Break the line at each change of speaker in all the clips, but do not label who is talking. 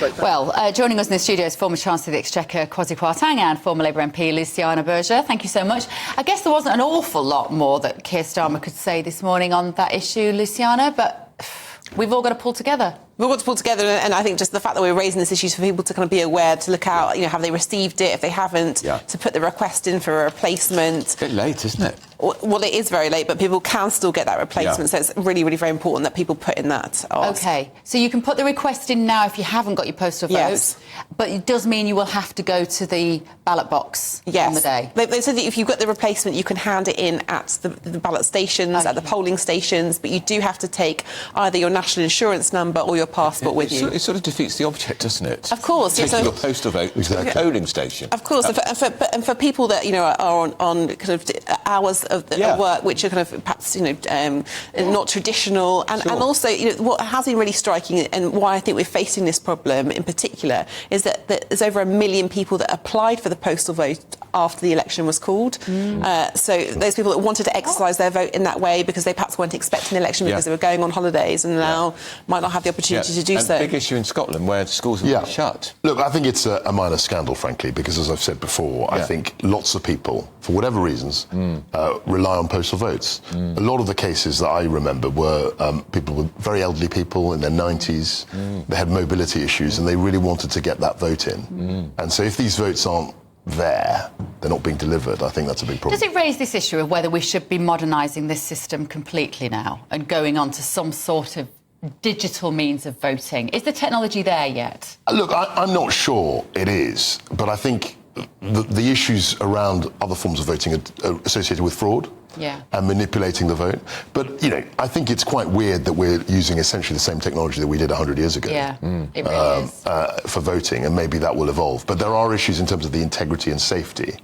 Well, joining us in the studio is former Chancellor of the Exchequer Kwasi Kwarteng and former Labour MP Luciana Berger. Thank you so much. I guess there wasn't an awful lot more that Keir Starmer could say this morning on that issue, Luciana, but we've all got to pull together.
We've got to pull together, and I think just the fact that we're raising this issue for people to kind of be aware, to look out, have they received it? If they haven't, to put the request in for a replacement.
It's a bit late, isn't it?
Well, it is very late, but people can still get that replacement, so it's really, really very important that people put in that ask.
OK, so you can put the request in now if you haven't got your postal vote, but it does mean you will have to go to the ballot box on the day.
They said that if you've got the replacement, you can hand it in at the ballot stations, at the polling stations, but you do have to take either your national insurance number or your passport with you.
It sort of defeats the object, doesn't it?
Of course.
Taking your postal vote to the polling station.
Of course, and for people that are on kind of hours of work which are kind of perhaps not traditional, and also what has been really striking and why I think we're facing this problem in particular is that there's over 1 million people that applied for the postal vote after the election was called. So those people that wanted to exercise their vote in that way because they perhaps weren't expecting an election because they were going on holidays and now might not have the opportunity to do so.
Big issue in Scotland where schools have been shut.
Look, I think it's a minor scandal, frankly, because as I've said before, I think lots of people, for whatever reasons, rely on postal votes. A lot of the cases that I remember were very elderly people in their 90s. They had mobility issues and they really wanted to get that vote in. And so if these votes aren't there, they're not being delivered, I think that's a big problem.
Does it raise this issue of whether we should be modernising this system completely now and going on to some sort of digital means of voting? Is the technology there yet?
Look, I'm not sure it is, but I think the issues around other forms of voting are associated with fraud and manipulating the vote. But, I think it's quite weird that we're using essentially the same technology that we did 100 years ago
it really is.
For voting, and maybe that will evolve. But there are issues in terms of the integrity and safety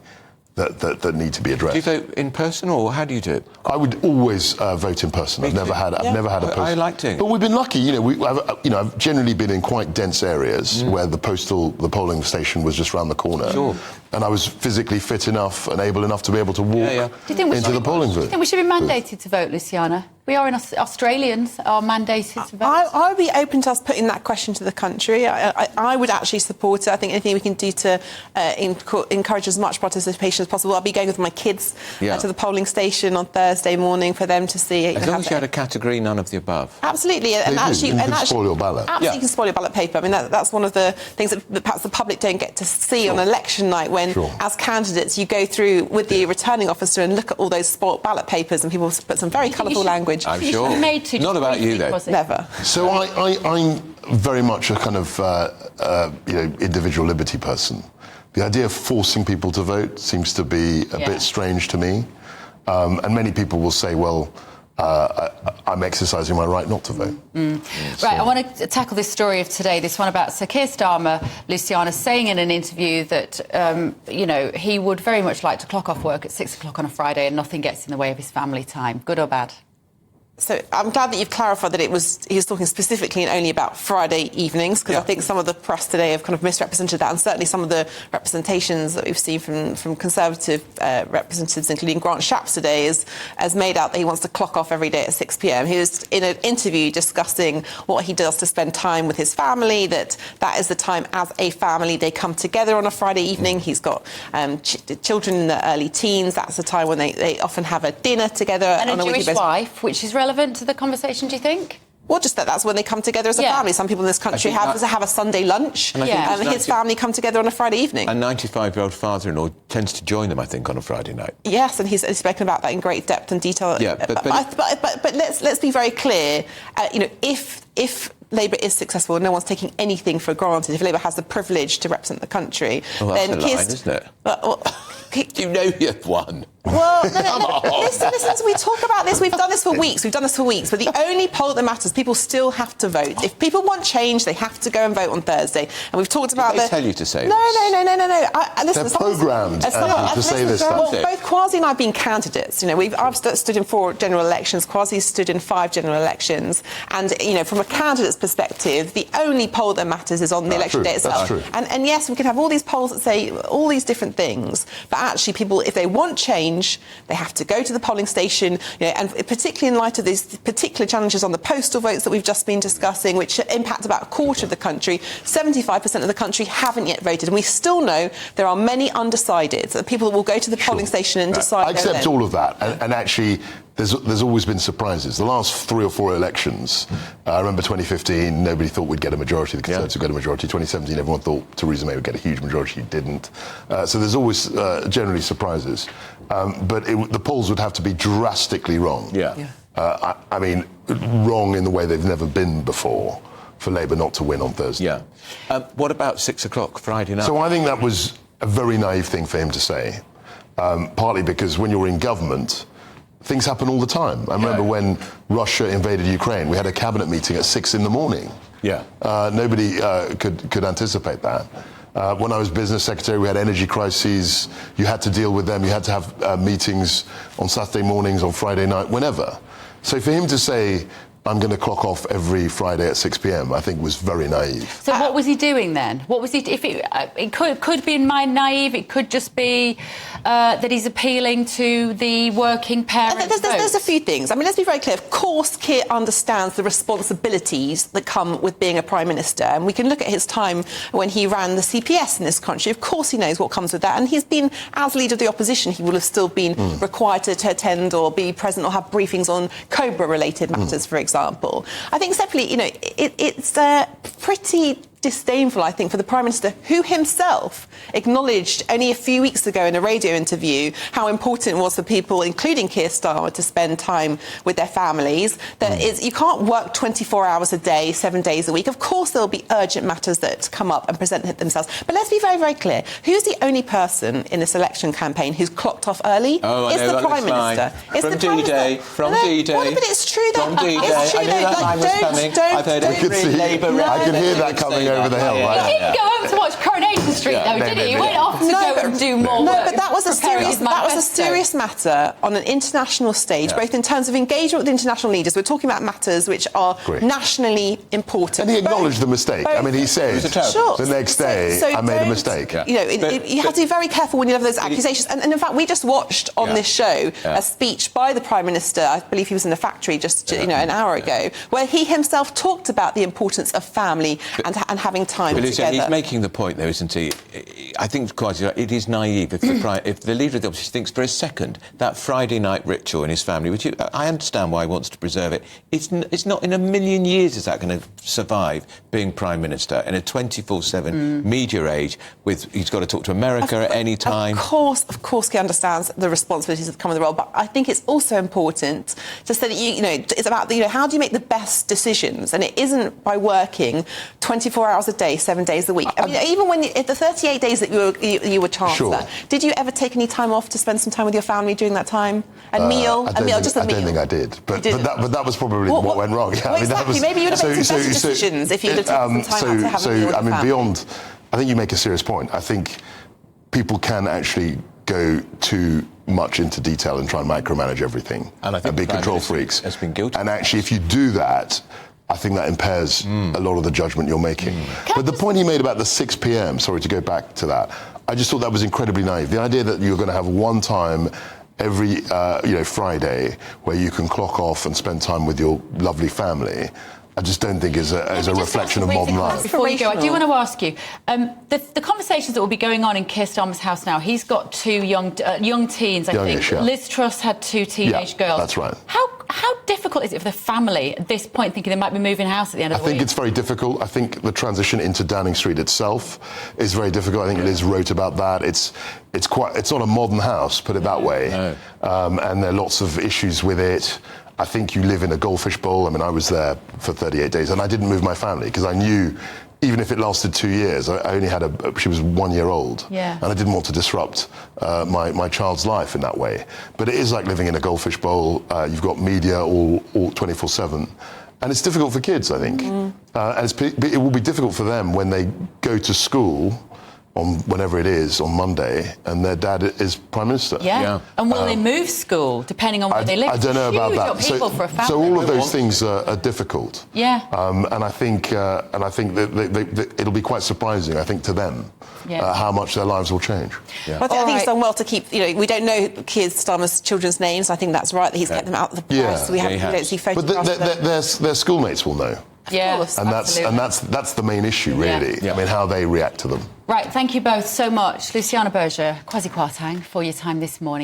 that need to be addressed.
Do you vote in person or how do you do it?
I would always vote in person. I've never had a post.
I like to.
But we've been lucky. I've generally been in quite dense areas where the polling station was just round the corner. Sure. And I was physically fit enough and able enough to be able to walk into the polling booth.
Do you think we should be mandated to vote, Luciana? We are Australians are mandated to vote.
I would be open to us putting that question to the country. I would actually support it. I think anything we can do to encourage as much participation as possible. I'll be going with my kids to the polling station on Thursday morning for them to see.
As long as you had a category none of the above.
Absolutely, and actually,
you can spoil your ballot.
Absolutely, you can spoil your ballot paper. I mean, that's one of the things that perhaps the public don't get to see on election night when, as candidates, you go through with the returning officer and look at all those spoilt ballot papers, and people put some very colourful language.
I'm sure. Not about you, though.
Never.
So I'm very much a kind of individual liberty person. The idea of forcing people to vote seems to be a bit strange to me, and many people will say, well, I'm exercising my right not to vote.
Right, I want to tackle this story of today, this one about Sir Keir Starmer, Luciana, saying in an interview that, he would very much like to clock off work at 6 o'clock on a Friday and nothing gets in the way of his family time. Good or bad?
So I'm glad that you've clarified that he was talking specifically and only about Friday evenings, because I think some of the press today have kind of misrepresented that, and certainly some of the representations that we've seen from Conservative representatives, including Grant Shapps today, has made out that he wants to clock off every day at 6 p.m. He was in an interview discussing what he does to spend time with his family, that is the time as a family they come together on a Friday evening. He's got children in the early teens. That's the time when they often have a dinner together
and
on a weekly basis.
And a Jewish wife, which is relevant to the conversation, do you think?
Well, just that's when they come together as a family. Some people in this country have a Sunday lunch, and his family come together on a Friday evening.
A 95-year-old father-in-law tends to join them, I think, on a Friday night.
Yes, and he's spoken about that in great depth and detail. Yeah, but let's be very clear. If Labour is successful and no one's taking anything for granted, if Labour has the privilege to represent the country,
then that's a line, isn't it? You know you've won.
Well, no. Listen, we talk about this. We've done this for weeks. But the only poll that matters, people still have to vote. If people want change, they have to go and vote on Thursday. And we've talked about
Did they tell you to say this?
No.
Listen, they're programmed to say this stuff.
Well, both Kwasi and I have been candidates. I've stood in 4 general elections. Kwasi stood in 5 general elections. And, from a candidate's perspective, the only poll that matters is on the election day itself.
That's true.
And yes, we can have all these polls that say all these different things. But actually, people, if they want change, change. They have to go to the polling station, and particularly in light of these particular challenges on the postal votes that we've just been discussing, which impact about a quarter of the country, 75% of the country haven't yet voted. And we still know there are many undecideds, people that will go to the polling station and decide.
I accept all of that. And actually, there's always been surprises. The last 3 or 4 elections, I remember 2015, nobody thought we'd get a majority, the Conservatives would get a majority. 2017, everyone thought Theresa May would get a huge majority, she didn't. So there's always generally surprises. But the polls would have to be drastically wrong. I mean, wrong in the way they've never been before for Labour not to win on Thursday.
What about 6 o'clock Friday night?
So I think that was a very naive thing for him to say, partly because when you're in government, things happen all the time. I remember when Russia invaded Ukraine, we had a cabinet meeting at 6 in the morning. Nobody could anticipate that. When I was business secretary, we had energy crises. You had to deal with them. You had to have meetings on Saturday mornings, on Friday night, whenever. So for him to say, I'm going to clock off every Friday at 6 p.m, I think was very naive.
So what was he doing then? What was he? If it could be in mind naive, it could just be that he's appealing to the working parents.
There's a few things. I mean, let's be very clear. Of course, Keir understands the responsibilities that come with being a prime minister, and we can look at his time when he ran the CPS in this country. Of course, he knows what comes with that, and he's been, as leader of the opposition, he will have still been required to attend or be present or have briefings on Cobra-related matters, for example. I think separately, it's pretty disdainful, I think, for the Prime Minister, who himself acknowledged only a few weeks ago in a radio interview how important it was for people, including Keir Starmer, to spend time with their families. You can't work 24 hours a day, 7 days a week. Of course, there will be urgent matters that come up and present themselves. But let's be very, very clear. Who's the only person in this election campaign who's clocked off early?
It's
the Prime Minister.
It's from D-Day. From D-Day.
But it's true that...
From D-Day. I knew that line was coming. I've heard every Labour rep.
I can hear that coming over the hill, right?
He didn't go home to watch Coronation Street, though, did he? He went off to go and do more work.
But that was a serious matter on an international stage, both in terms of engagement with international leaders. We're talking about matters which are nationally important.
And he acknowledged the mistake. I mean, he said the next day, I made a mistake.
You have to be very careful when you have those accusations. And in fact, we just watched on this show a speech by the Prime Minister, I believe he was in the factory just an hour ago, where he himself talked about the importance of family and having time together.
He's making the point, though, isn't he? I think it is naive if the leader of the opposition thinks for a second that Friday night ritual in his family, which I understand why he wants to preserve it, it's not in a million years is that going to survive being Prime Minister in a 24/7 media age he's got to talk to America at any time.
Of course, he understands the responsibilities that come with the role, but I think it's also important to say that it's about how do you make the best decisions, and it isn't by working 24 hours a day, 7 days a week. I mean, even when the 38 days that you were Chancellor, did you ever take any time off to spend some time with your family during that time? I don't think I
did, but that was probably what went wrong.
Yeah, exactly. Maybe you would have made some better decisions if you'd have taken some time out to have a meal with your family.
Beyond, I think you make a serious point. I think people can actually go too much into detail and try and micromanage everything and be control freaks.
Has been guilty.
And actually, if you do that, I think that impairs a lot of the judgment you're making. But the point he made about the 6 p.m, sorry to go back to that, I just thought that was incredibly naive. The idea that you're going to have one time every Friday where you can clock off and spend time with your lovely family, I just don't think is a reflection of modern life.
Before you go, I do want to ask you, the conversations that will be going on in Keir Starmer's house now, he's got 2 young teens, I think. Liz Truss had 2 teenage girls.
That's right.
How difficult is it for the family at this point, thinking they might be moving house at the end of the week?
I think it's very difficult. I think the transition into Downing Street itself is very difficult. I think Liz wrote about that. It's not a modern house, put it that way. No. And there are lots of issues with it. I think you live in a goldfish bowl. I mean, I was there for 38 days and I didn't move my family because I knew even if it lasted 2 years, I only had she was 1 year old.
Yeah.
And I didn't want to disrupt my child's life in that way. But it is like living in a goldfish bowl. You've got media all 24/7. And it's difficult for kids, I think. And it will be difficult for them when they go to school on whenever it is, on Monday, and their dad is Prime Minister.
Yeah. And will they move school, depending on where they live?
I don't know about that.
So
all of those things are difficult.
Yeah.
And I think that it'll be quite surprising, I think, to them, how much their lives will change.
Yeah. Well, I think he's done well to keep, we don't know Keir Starmer's children's names. I think that's right, that he's kept them out of the press. We don't see photographs.
But their schoolmates will know.
Yeah,
course,
and that's the main issue, really. I mean, how they react to them.
Right, thank you both so much, Luciana Berger, Kwasi Kwarteng, for your time this morning.